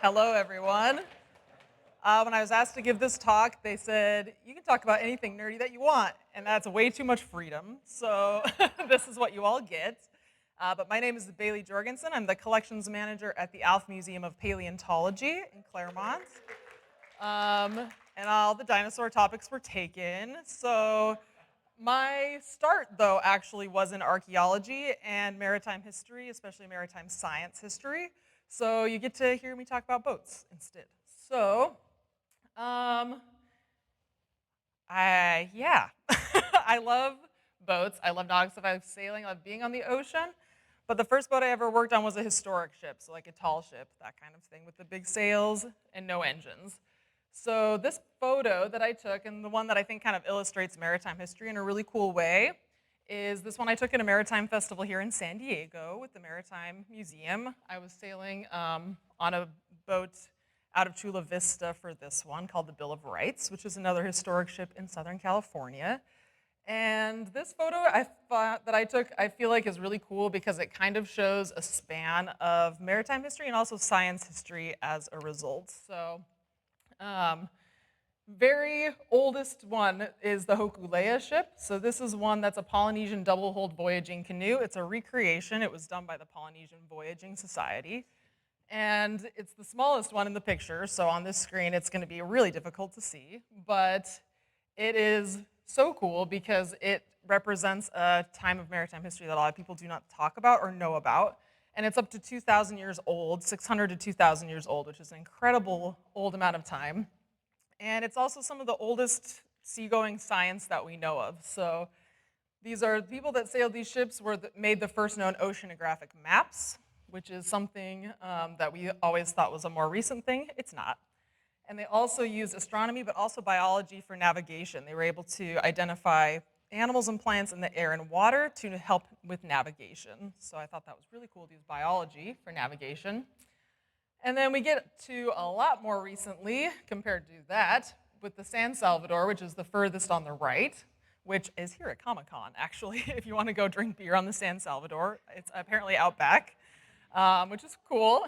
Hello, everyone. When I was asked to give this talk, they said, you can talk about anything nerdy that you want, and that's way too much freedom. So this is what you all get. But my name is Bailey Jorgenson. I'm the collections manager at the Alf Museum of Paleontology in Claremont. And all the dinosaur topics were taken. So my start, though, actually was in archaeology and maritime history, especially maritime science history. So you get to hear me talk about boats instead. So, yeah, I love boats. I love nautics. I love sailing. I love being on the ocean. But the first boat I ever worked on was a historic ship, so like a tall ship, that kind of thing, with the big sails and no engines. So this photo that I took, and the one that I think kind of illustrates maritime history in a really cool way, is this one I took at a maritime festival here in San Diego with the Maritime Museum. I was sailing on a boat out of Chula Vista for this one called the Bill of Rights, which is another historic ship in Southern California. And this photo that I took, I feel like is really cool because it kind of shows a span of maritime history and also science history as a result. So, very oldest one is the Hokulea ship. So this is one that's a Polynesian double-hulled voyaging canoe. It's a recreation. It was done by the Polynesian Voyaging Society. And it's the smallest one in the picture, so on this screen it's going to be really difficult to see. But it is so cool because it represents a time of maritime history that a lot of people do not talk about or know about. And it's up to 2,000 years old, 600 to 2,000 years old, which is an incredible old amount of time. And it's also some of the oldest seagoing science that we know of. So these are the people that sailed these ships made the first known oceanographic maps, which is something that we always thought was a more recent thing. It's not. And they also used astronomy, but also biology for navigation. They were able to identify animals and plants in the air and water to help with navigation. So I thought that was really cool to use biology for navigation. And then we get to a lot more recently compared to that with the San Salvador, which is the furthest on the right, which is here at Comic-Con, actually, if you want to go drink beer on the San Salvador. It's apparently out back, which is cool.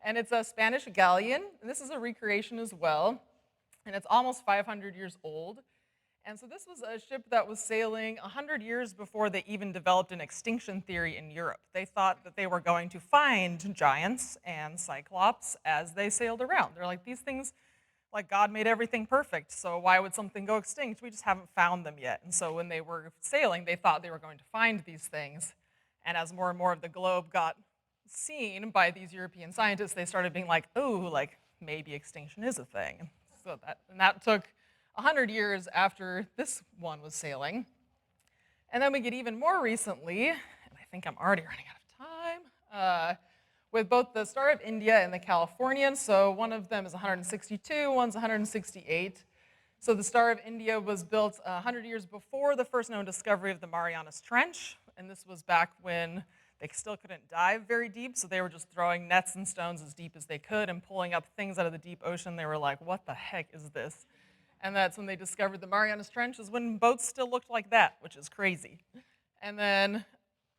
And it's a Spanish galleon, and this is a recreation as well, and it's almost 500 years old. And so this was a ship that was sailing 100 years before they even developed an extinction theory in Europe. They thought that they were going to find giants and cyclops as they sailed around. They're like, these things, like God made everything perfect, so why would something go extinct? We just haven't found them yet. And so when they were sailing, they thought they were going to find these things. And as more and more of the globe got seen by these European scientists, they started being like, oh, like maybe extinction is a thing. So that took 100 years after this one was sailing. And then we get even more recently, and I think I'm already running out of time, with both the Star of India and the Californian. So one of them is 162, one's 168. So the Star of India was built 100 years before the first known discovery of the Marianas Trench, and this was back when they still couldn't dive very deep, so they were just throwing nets and stones as deep as they could and pulling up things out of the deep ocean. They were like, what the heck is this? And that's when they discovered the Marianas Trench, is when boats still looked like that, which is crazy. And then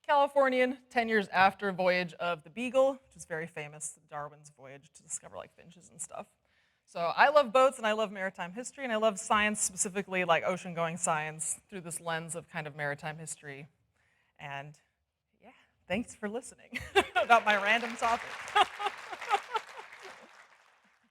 Californian, 10 years after voyage of the Beagle, which is very famous, Darwin's voyage to discover like finches and stuff. So I love boats and I love maritime history and I love science, specifically like ocean-going science, through this lens of kind of maritime history. And yeah, thanks for listening about my random topic.